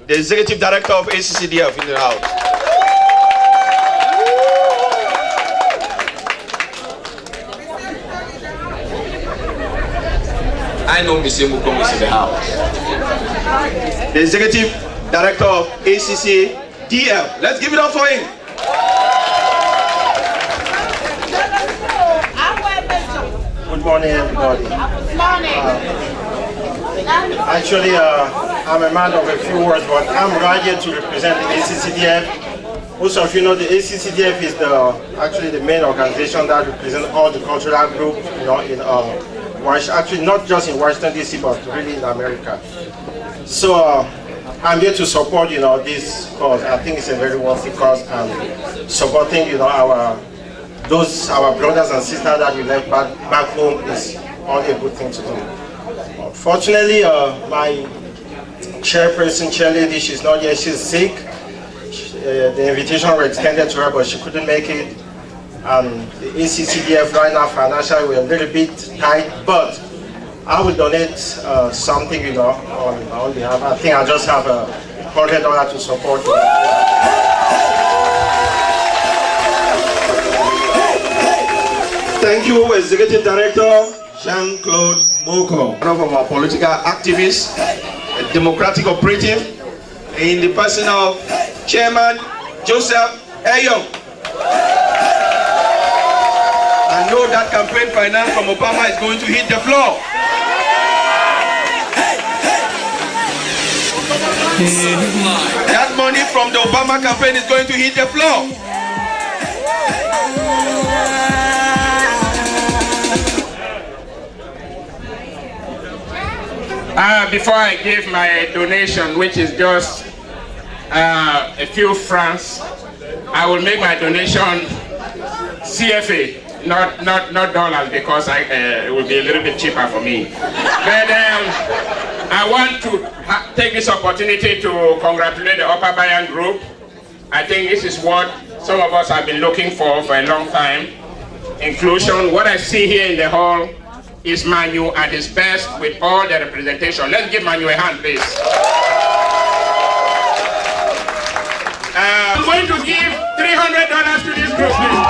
the Executive Director of ACCDF in the house. I know Mr. Mukong is in the house. The Executive Director of ACCDF. Let's give it up for him. Good morning, everybody. Good morning. Actually, I'm a man of a few words, but I'm right here to represent the ACCDF. Most of you know the ACCDF is actually the main organization that represents all the cultural groups, in actually not just in Washington DC, but really in America. So I'm here to support, this cause. I think it's a very worthy cause, and supporting, our brothers and sisters that we left back home is only a good thing to do. Unfortunately, my chairperson, chairlady, she's not here, she's sick. The invitation was extended to her, but she couldn't make it. The ACCDF right now financially we're a little bit tight, but I will donate something, on my own behalf. I think I just have $100 to support you. Thank you, Executive Director Jean-Claude Moko, one of our political activists, a democratic operative, in the person of Chairman Joseph Ayong. I know that campaign finance from Obama is going to hit the floor. That money from the Obama campaign is going to hit the floor. Before I give my donation, which is just a few francs, I will make my donation CFA, not dollars, because it will be a little bit cheaper for me. But I want to take this opportunity to congratulate the Upper Banyang group. I think this is what some of us have been looking for a long time. Inclusion. What I see here in the hall is Manu at his best with all the representation. Let's give Manu a hand, please. I'm going to give $300 to this group, please.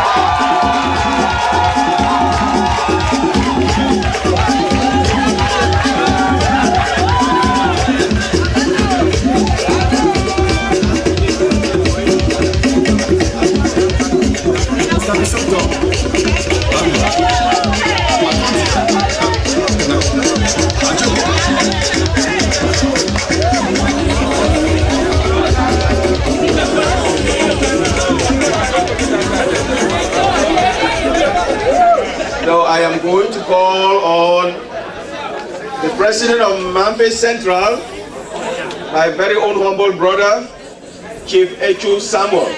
Now I am going to call on the President of Mamfe Central, my very own humble brother, Chief Echu Samuel.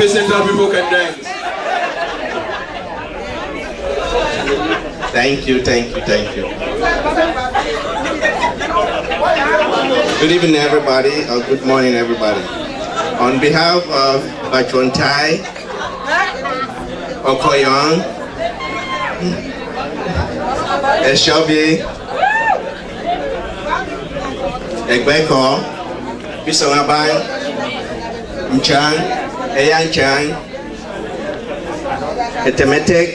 Central people can dance. Thank you. Good evening, everybody, or good morning, everybody. On behalf of Bachontai, Okoyong, Eshobi, Egbeko, Bisongaban, Mchang, Eyanchan, Etemetek,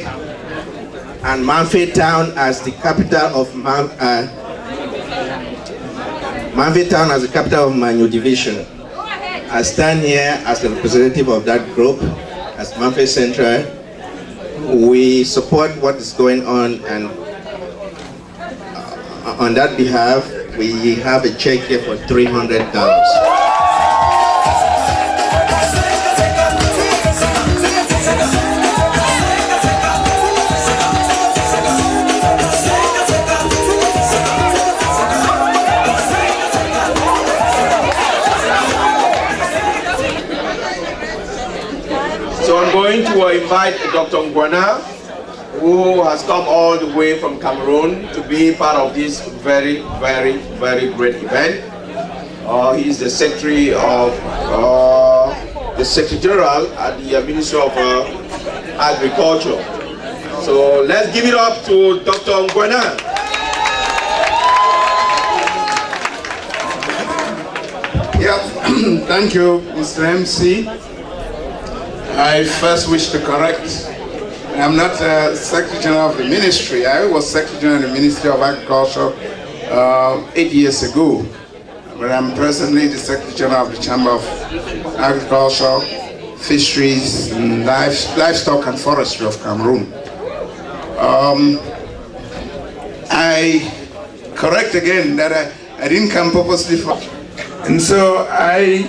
and Mamfe Town as the capital of Mamfe Town as the capital of Manu Division. I stand here as the representative of that group, as Mamfe Central. We support what is going on, and on that behalf, we have a check here for $300. So I'm going to invite Dr. Ngwana who has come all the way from Cameroon to be part of this very, very, very great event. He is the Secretary of the Secretary General at the Ministry of Agriculture. So let's give it up to Dr. Banyang. Yeah, thank you, Mr. MC. I first wish to correct, I'm not Secretary General of the Ministry. I was Secretary General of the Ministry of Agriculture 8 years ago. But I'm presently the Secretary General of the Chamber of Agriculture, Fisheries, and Livestock and Forestry of Cameroon. I correct again that I didn't come purposely for. And so I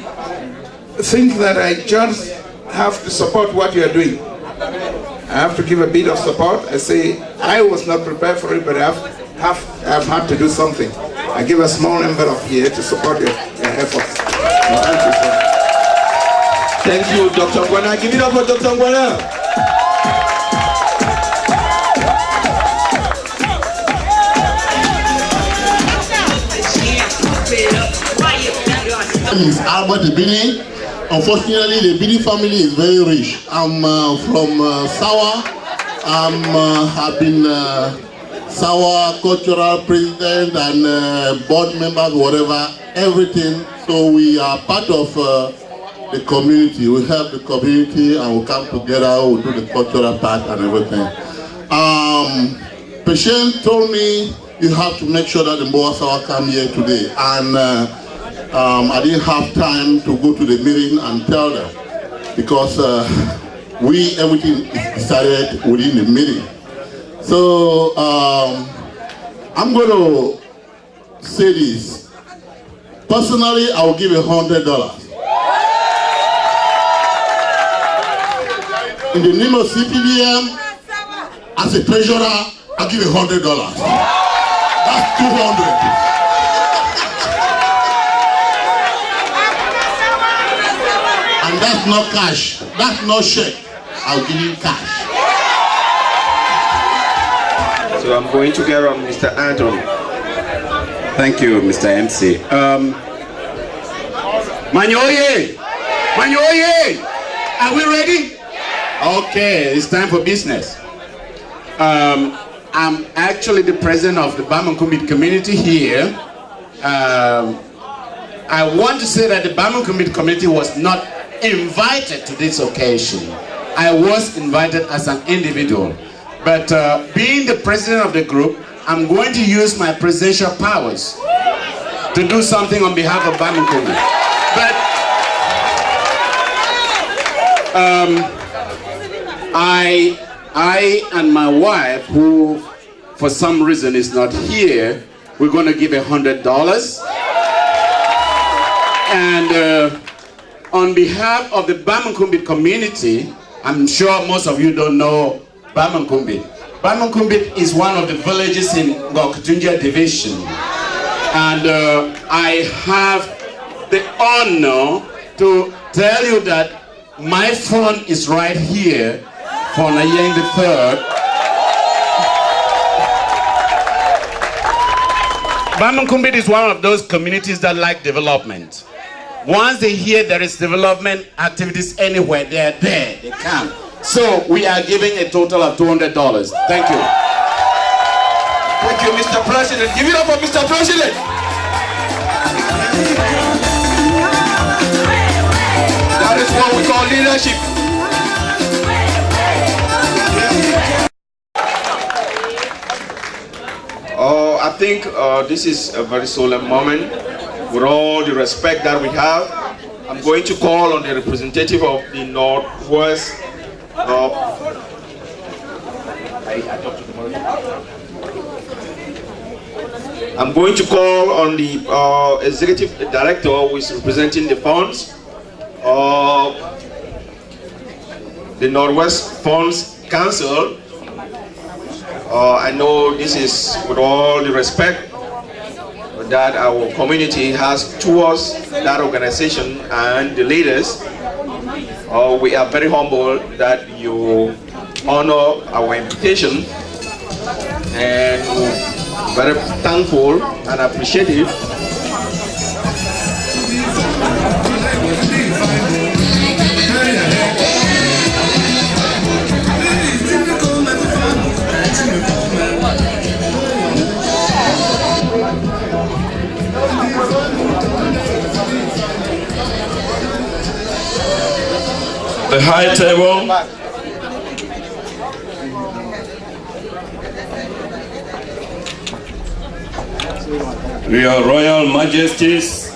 think that I just have to support what you're doing. I have to give a bit of support. I say I was not prepared for it, but I've had to do something. I give a small envelope here to support your efforts. Thank you, sir. Thank you, Dr. Banyang. Give it up for Dr. Banyang. My name is Albert Ibini. Unfortunately, the Ibini family is very rich. I'm from Sawa. I've been Sawa cultural president and board members, whatever, everything. So we are part of the community. We help the community and we come together, we do the cultural part and everything. Patient told me you have to make sure that the Mboa Sawa come here today. And I didn't have time to go to the meeting and tell them because everything is decided within the meeting. So I'm going to say this. Personally, I will give $100. In the name of CPDM, as a treasurer, I'll give $100. That's 200. And that's not cash. That's not check. I'll give you cash. So I'm going to get on Mr. Anthony. Thank you, Mr. MC. Manyoye! Manyoye! Are we ready? Okay, it's time for business. I'm actually the president of the Banyang community here. I want to say that the Banyang community was not invited to this occasion. I was invited as an individual. But being the president of the group, I'm going to use my presidential powers to do something on behalf of Banyang community. But I and my wife, who for some reason is not here, we're going to give $100. And on behalf of the Banyang community, I'm sure most of you don't know Banyang. Banyang is one of the villages in Ngokutunja division. And I have the honor to tell you that my phone is right here for Nayeng III. Banyang is one of those communities that like development. Once they hear there is development activities anywhere, they're there, they come. So we are giving a total of $200. Thank you. Thank you, Mr. President. Give it up for Mr. President. That is what we call leadership. I think this is a very solemn moment. With all the respect that we have, I'm going to call on the representative of the Northwest. I'm going to call on the executive director who is representing the funds, the Northwest Funds Council. I know this is with all the respect that our community has towards that organization and the leaders. We are very humble that you honor our invitation, and we're very thankful and appreciative. The high table. Your Royal Majesties,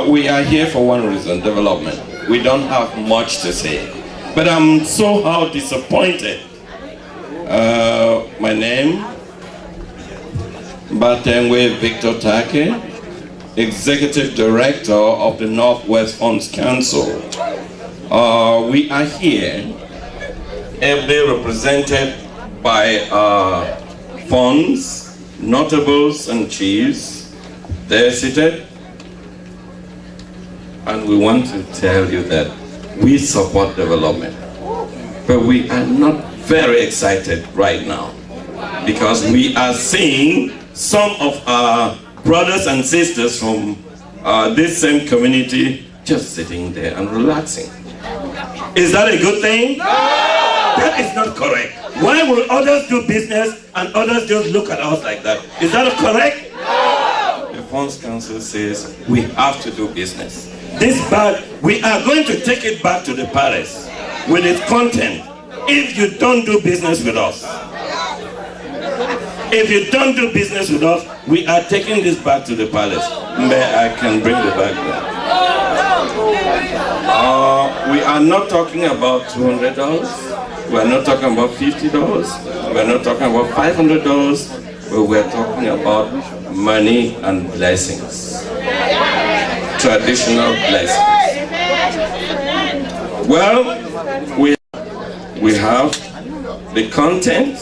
we are here for one reason: development. We don't have much to say, but I'm somehow disappointed. My name, Batengwe Victor Take, Executive Director of the Northwest Funds Council. We are here, ably represented by funds, notables and chiefs. They're seated. And we want to tell you that we support development. But we are not very excited right now because we are seeing some of our brothers and sisters from this same community just sitting there and relaxing. Is that a good thing? No! That is not correct. Why will others do business and others just look at us like that? Is that correct? No! The Funds Council says we have to do business. This bag, we are going to take it back to the palace with its content if you don't do business with us. If you don't do business with us, we are taking this back to the palace. May I can bring the bag back. We are not talking about $200. We are not talking about $50. We are not talking about $500. But we are talking about money and blessings. Traditional blessings. Well, we have the content.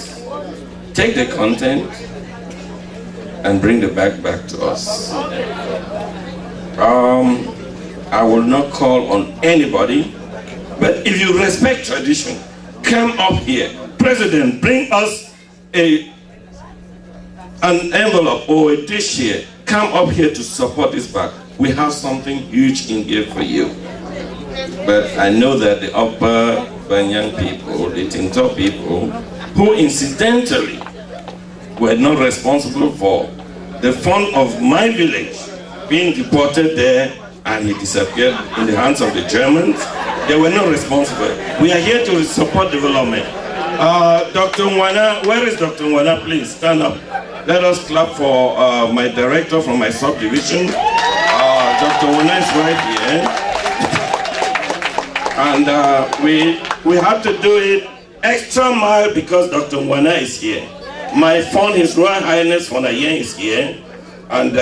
Take the content and bring the bag back to us. I will not call on anybody, but if you respect tradition, come up here. President, bring us an envelope or a dish here. Come up here to support this bag. We have something huge in here for you. But I know that the upper Banyang people, the Tinto people, who incidentally were not responsible for the fund of my village being deported there and he disappeared in the hands of the Germans. They were not responsible. We are here to support development. Dr. Nwana, where is Dr. Nwana? Please stand up. Let us clap for my director from my subdivision. Dr. Nwana is right here. And we have to do it extra mile because Dr. Nwana is here. My fund, His Royal Highness Fundraising is here. And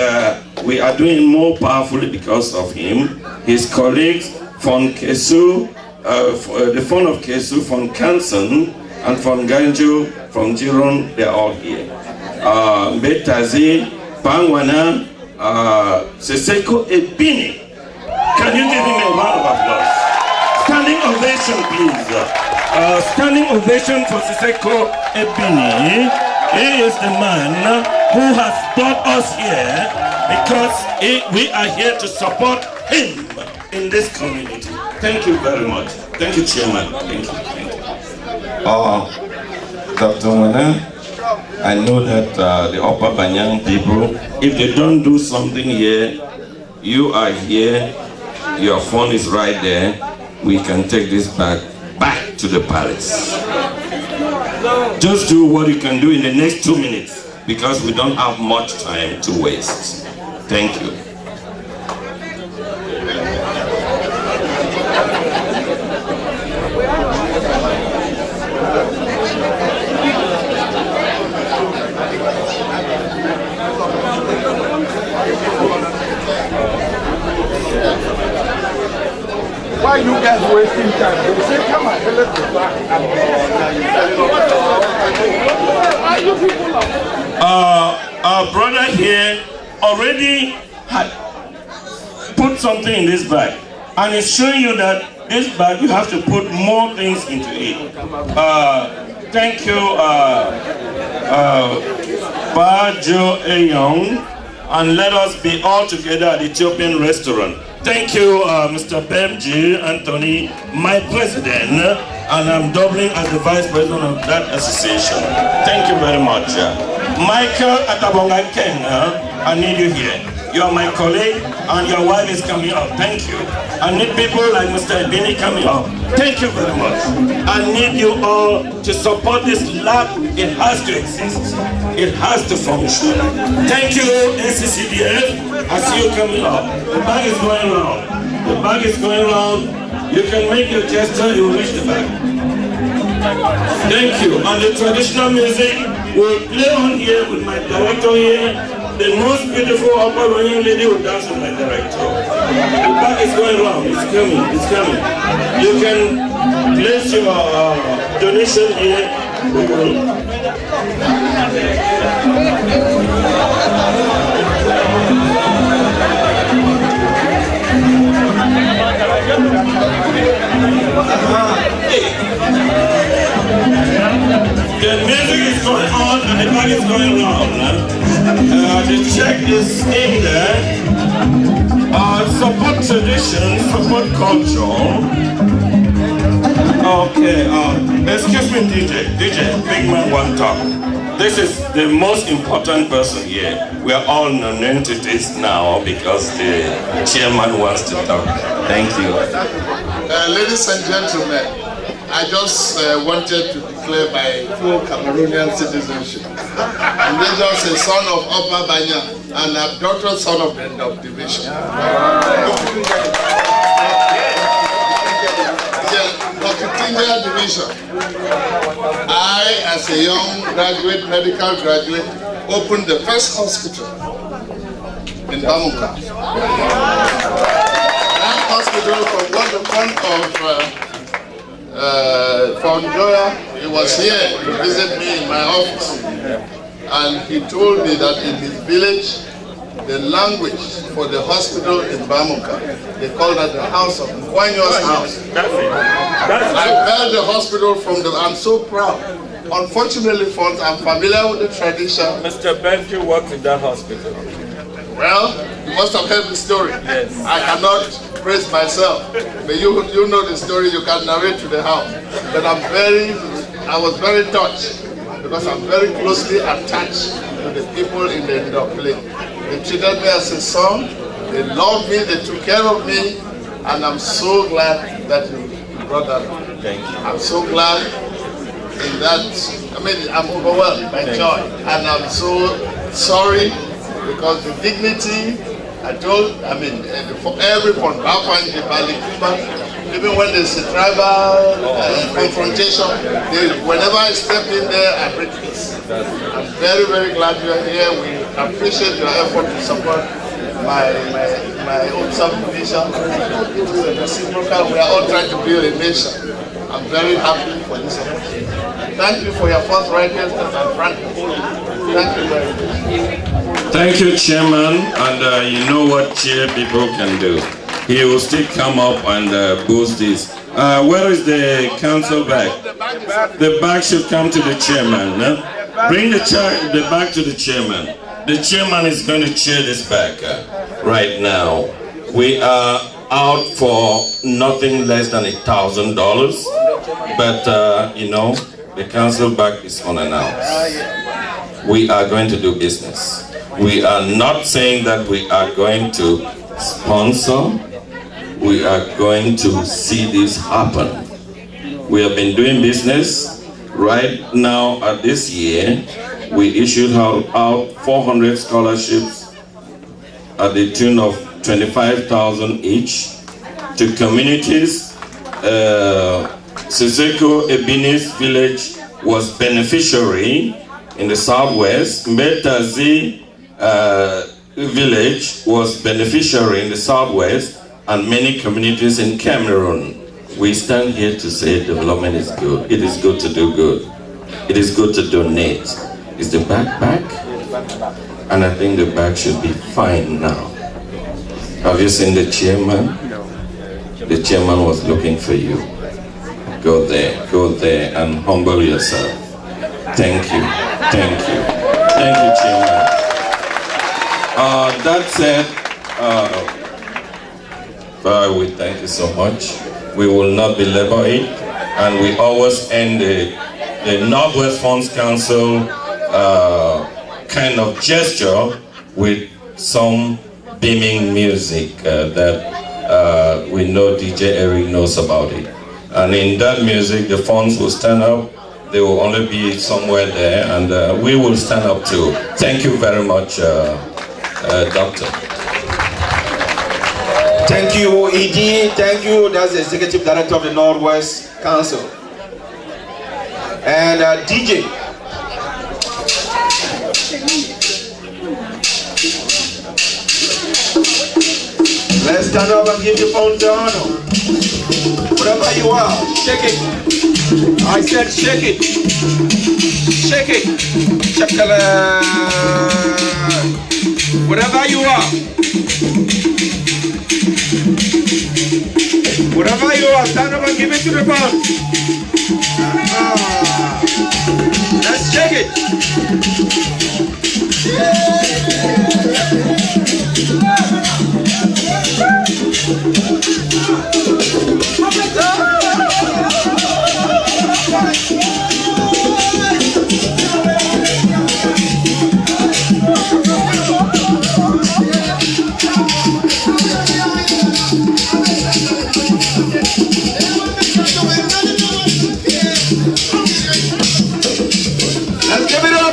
we are doing more powerfully because of him. His colleagues from Kesu, the fund of Kesu, from Kansan, and from Ganju, from Jiron, they're all here. Betazi, Bangwana, Seseko Ebini. Can you give him a round of applause? Standing ovation, please. Standing ovation for Seseko Ebini. He is the man who has brought us here because we are here to support him in this community. Thank you very much. Thank you, Chairman. Thank you. Thank you. Dr. Nwana, I know that the Upper Banyang people, if they don't do something here, you are here, your phone is right there, we can take this back to the palace. Just do what you can do in the next 2 minutes because we don't have much time to waste. Thank you. Why you guys wasting time? They say, come on, let's go back. Our brother here already had put something in this bag, and it's showing you that This bag, you have to put more things into it. Thank you, Bajo Eyong, and let us be all together at the Ethiopian restaurant. Thank you, Mr. Bemji Anthony, my president, and I'm doubling as the vice president of that association. Thank you very much. Michael Atabonga Kenga, I need you here. You are my colleague, and your wife is coming up. Thank you. I need people like Mr. Ebini coming up. Thank you very much. I need you all to support this lab. It has to exist. It has to function. Thank you, ACCDF. I see you coming up. The bag is going round. The bag is going round. You can make your gesture, you will reach the bag. Thank you. And the traditional music will play on here with my director here. The most beautiful upper running lady will dance with my director. The bag is going round. It's coming. It's coming. You can place your donation here. We will. The music is going on and the bag is going round. The check is in there. Support tradition, support culture. Okay, excuse me, DJ, big man one talk. This is the most important person here. We are all non-entities now because the chairman wants to talk. Thank you. Ladies and gentlemen, I just wanted to declare my full Cameroonian citizenship. I'm just a son of Upper Banyang and adopted son of the end of division. Division. I, as a young graduate, medical graduate, opened the first hospital in Banyang. That hospital was the front of Fundraising. He was here to visit me in my office, and he told me that in his village, the language for the hospital in Banyang, they call that the house of Kwanyo's house. I built the hospital from the. I'm so proud. Unfortunately, I'm familiar with the tradition. Mr. Benji worked in that hospital. Well, you must have heard the story. Yes. I cannot praise myself. But you know the story, you can narrate to the house. But I was very touched because I'm very closely attached to the people in the village. They treated me as a son, they loved me, they took care of me, and I'm so glad that you brought that up. Thank you. I'm so glad in that, I'm overwhelmed by joy, and I'm so sorry because the dignity, for every point, even when there's a tribal confrontation, whenever I step in there, I bring peace. I'm very, very glad you are here. We appreciate your effort to support my own subdivision. It is a reciprocal. We are all trying to build a nation. I'm very happy for this opportunity. Thank you for your forthrightness and frankness. Thank you very much. Thank you, Chairman. And you know what chair people can do. He will still come up and boost this. Where is the council bag? The bag should come to the chairman. Bring the bag to the chairman. The chairman is going to chair this bag right now. We are out for nothing less than $1,000, but the council bag is unannounced. We are going to do business. We are not saying that we are going to sponsor. We are going to see this happen. We have been doing business. Right now, at this year, we issued out 400 scholarships at the tune of 25,000 each to communities. Siseko Ebini's village was beneficiary in the southwest. Metazi village was beneficiary in the southwest, and many communities in Cameroon. We stand here to say development is good. It is good to do good. It is good to donate. Is the bag back? And I think the bag should be fine now. Have you seen the chairman? the chairman was looking for you. Go there and humble yourself. Thank you, chairman. That said, we thank you so much. We will not belabor it, and we always end the Northwest Funds Council kind of gesture with some beaming music that we know DJ Eric knows about it. And in that music, the funds will stand up. They will only be somewhere there, and we will stand up too. Thank you very much, Doctor. Thank you, ED. Thank you. That's the Executive Director of the Northwest Council. And DJ. Let's stand up and give the phone the honor. Wherever you are, shake it. I said shake it. Shake it. Chakala. Wherever you are. Wherever you are, stand up and give it to the phone. Let's shake it.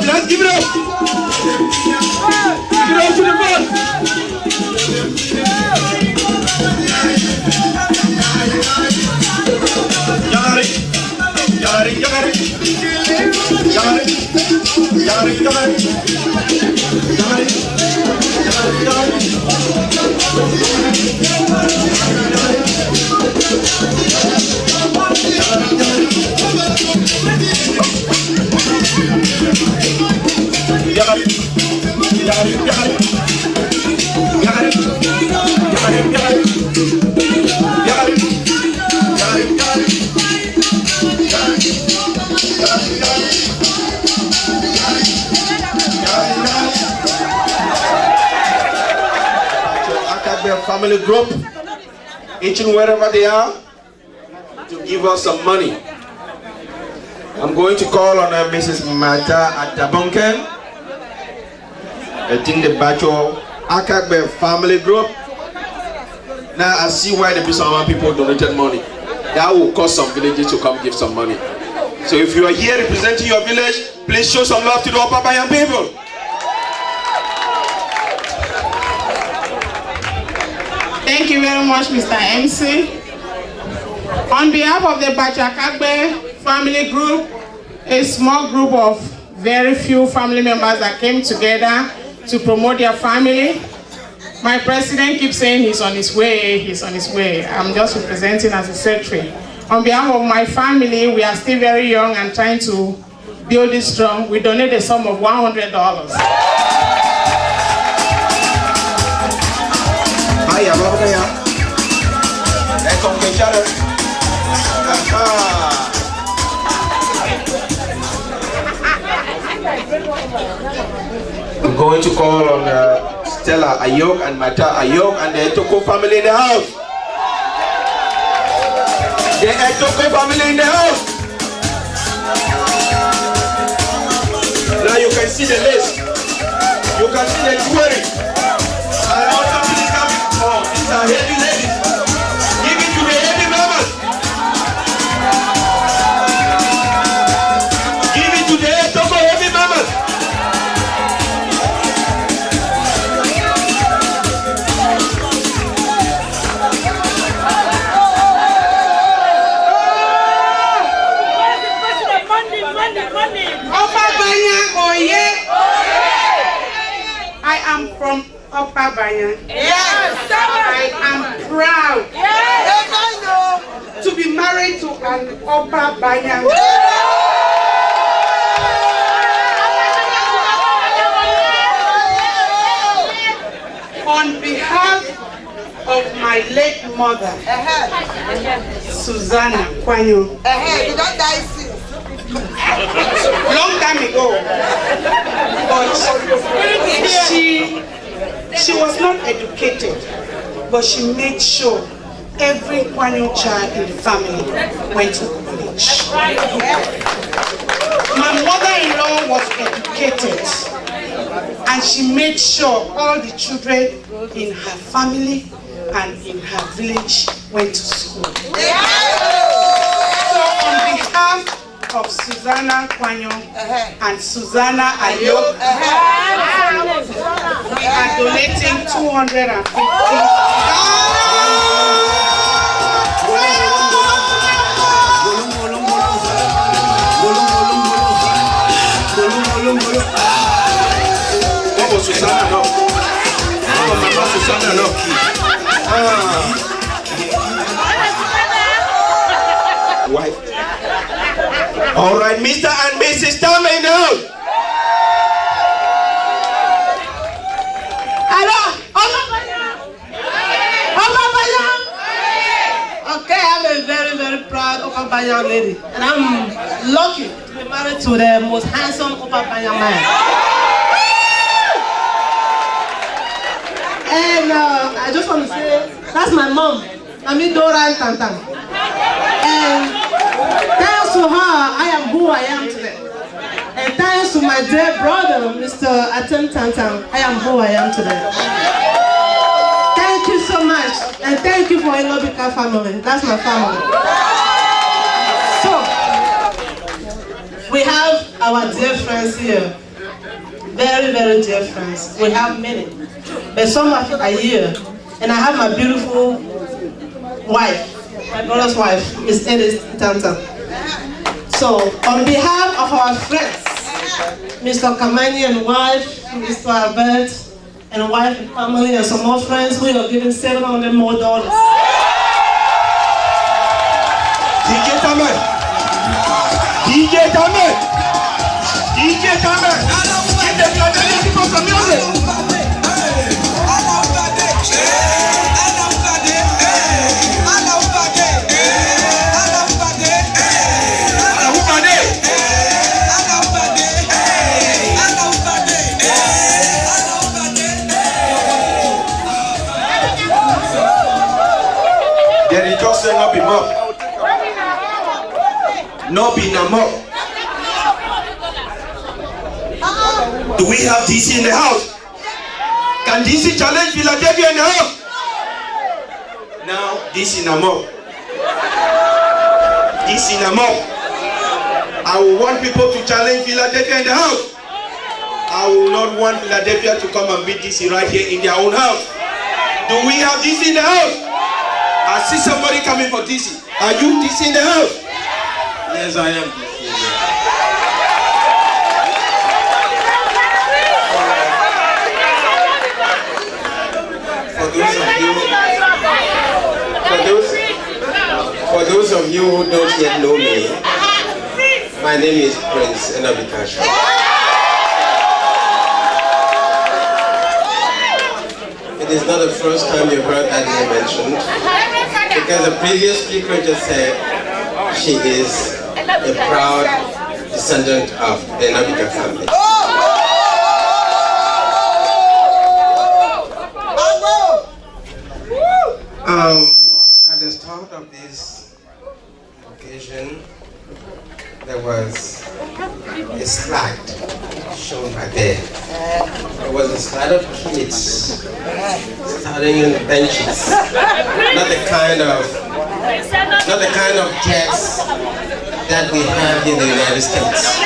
Let's give it up. Give it up to the front. Family group, each and wherever they are, to give us some money. I'm going to call on Mrs. Mata Atabonken. I think the Bacho Akagbe family group. Now I see why the Bisama people donated money. That will cause some villages to come give some money. So if you are here representing your village, please show some love to the Upper Banyang people. Thank you very much, Mr. MC. On behalf of the Bachakagbe family group, a small group of very few family members that came together to promote their family. My president keeps saying he's on his way, he's on his way. I'm just representing as a secretary. On behalf of my family, we are still very young and trying to build this strong. We donate a sum of $100. Hiya, Babakaya. Let's come to each other. I'm going to call on Stella Ayok and Mata Ayok and the Etoko family in the house. The Etoko family in the house. Now you can see the list. You can see the jewelry. And also this coming. Oh, these are heavy ladies. Give it to the heavy mamas. Give it to the Etoko heavy mamas. I am from Upper Banyang. Yes, I am proud to be married to an Upper Banyang. On behalf of my late mother, Susanna Kwanyo. You don't die since. Long time ago. But she was not educated, but she made sure every Kwanyo child in the family went to college. My mother-in-law was educated, and she made sure all the children in her family and in her village went to school. So on behalf of Susanna Kwanyo and Susanna Ayo, we are donating 250. Susanna, no. Mama Susanna, no. Wife. All right, Mr. and Mrs. Tammy now. Hello, Banyang. Okay, I'm a very, very proud Banyang lady, and I'm lucky to be married to the most handsome Banyang man. And I just want to say, that's my mom, Mami Dora and Tantang. And thanks to her, I am who I am today. And thanks to my dear brother, Mr. Atem Tantang, I am who I am today. Thank you so much, and thank you for Ilobika family. That's my family. So, we have our dear friends here. Very, very dear friends. We have many. But some are here. And I have my beautiful wife, my brother's wife, Miss Edith Tanta. So, on behalf of our friends, Mr. Kamani and wife, Mr. Albert, and wife and family, and some more friends, we are giving $700 more. DJ Tamer! DJ Tamer! DJ Tamer! Give the Philadelphia people some music! Not be more. No be no more. Do we have DC in the house? Can DC challenge Philadelphia in the house? Now DC no more. DC no more. I will want people to challenge Philadelphia in the house. I will not want Philadelphia to come and beat DC right here in their own house. Do we have DC in the house? I see somebody coming for DC. Are you DC in the house? Yes, I am DC in the house. For those of you who don't yet know me, my name is Prince Enabikasha. It is not the first time you've heard that name mentioned, because the previous speaker just said she is a proud descendant of the Nabika family. At the start of this occasion, there was a slide shown right there. It was a slide of kids standing in benches. Not the kind of chairs that we have in the United States.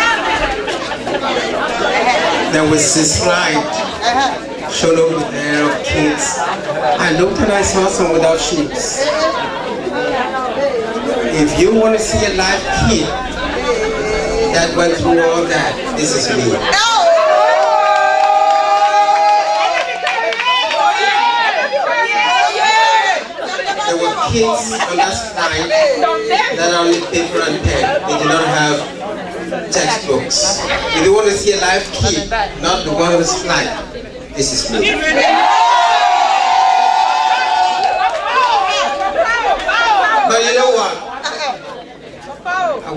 There was a slide shown over there of kids. I looked and I saw some without shoes. If you want to see a live kid that went through all that, this is me. There were kids on that slide that only paper and pen. They did not have textbooks. If you want to see a live kid, not the one on the slide, this is me.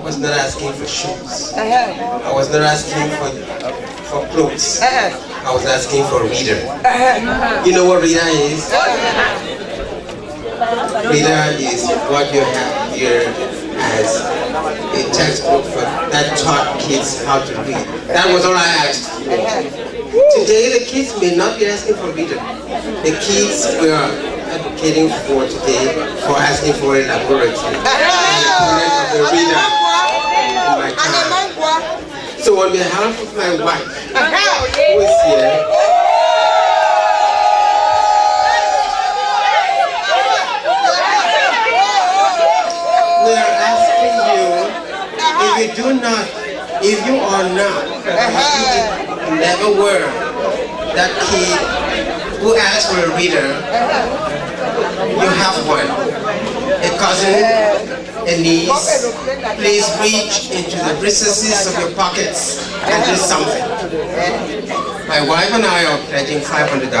was not asking for shoes. I was not asking for clothes. I was asking for a reader. You know what reader is? Reader is what you have here as a textbook that taught kids how to read. That was all I asked for. Today, the kids may not be asking for reader. The kids we are advocating for today for asking for a laboratory. And the reader in my car. So on behalf of my wife, who is here, we are asking you, if you are not, never were that kid who asked for a reader, you have one. A cousin, a niece, please reach into the recesses of your pockets and do something. My wife and I are pledging $500.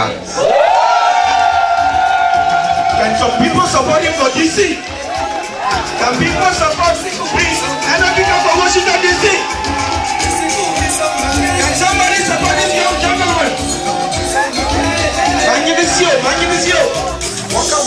Can some people support him for DC? Can people support him, please? And not because for Washington DC. Can somebody support this young gentleman? Magnificio. Waka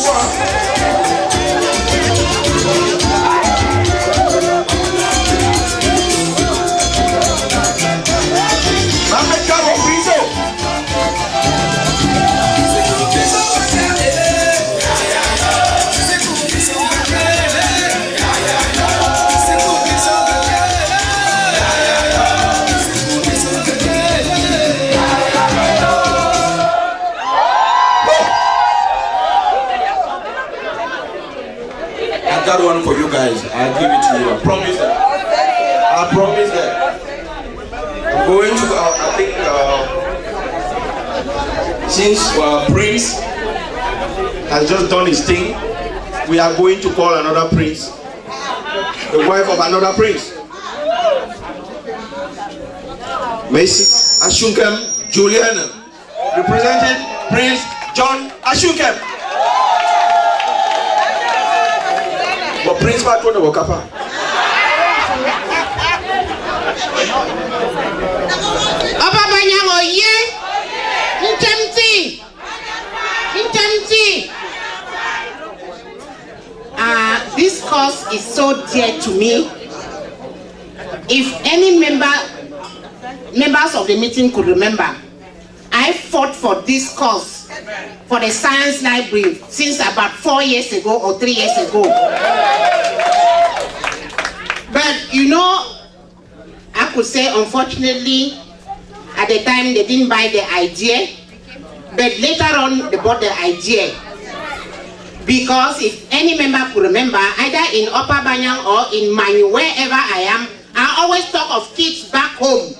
that one for you guys. I'll give it to you. I promise that. I promise that. I'm going to, since Prince has just done his thing, we are going to call another prince. The wife of another prince. Macy Ashunkem Juliana, representing Prince John Ashunkem. But Prince Patron of Okapa. Opa Banyang oye, Intemti. This cause is so dear to me. If any members of the meeting could remember, I fought for this cause for the science library since about 4 years ago or 3 years ago. But you know, I could say unfortunately at the time they didn't buy the idea, but later on they bought the idea. Because if any member could remember, either in Upper Banyang or in Manyu, wherever I am, I always talk of kids back home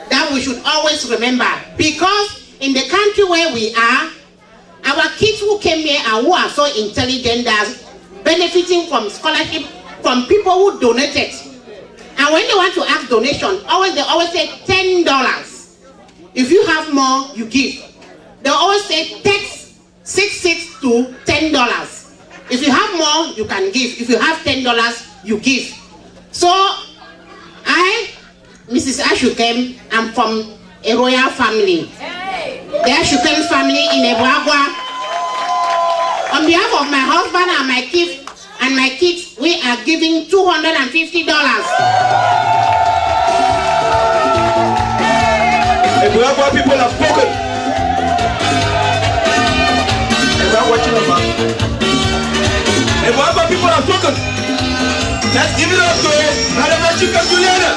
that we should always remember. Because in the country where we are, our kids who came here and who are so intelligent are benefiting from scholarship from people who donated. And when they want to ask donation, they always say $10. If you have more, you give. They always say text 66 to $10. If you have more, you can give. If you have $10, you give. So I, Mrs. Ashukem, I'm from a royal family. The Ashukem family in Ebuagwa. On behalf of my husband and my kids, we are giving $250. Ebuagwa people have spoken. Watching over. Ebuagwa people have spoken. Let's give it up to Madam Chica Juliana.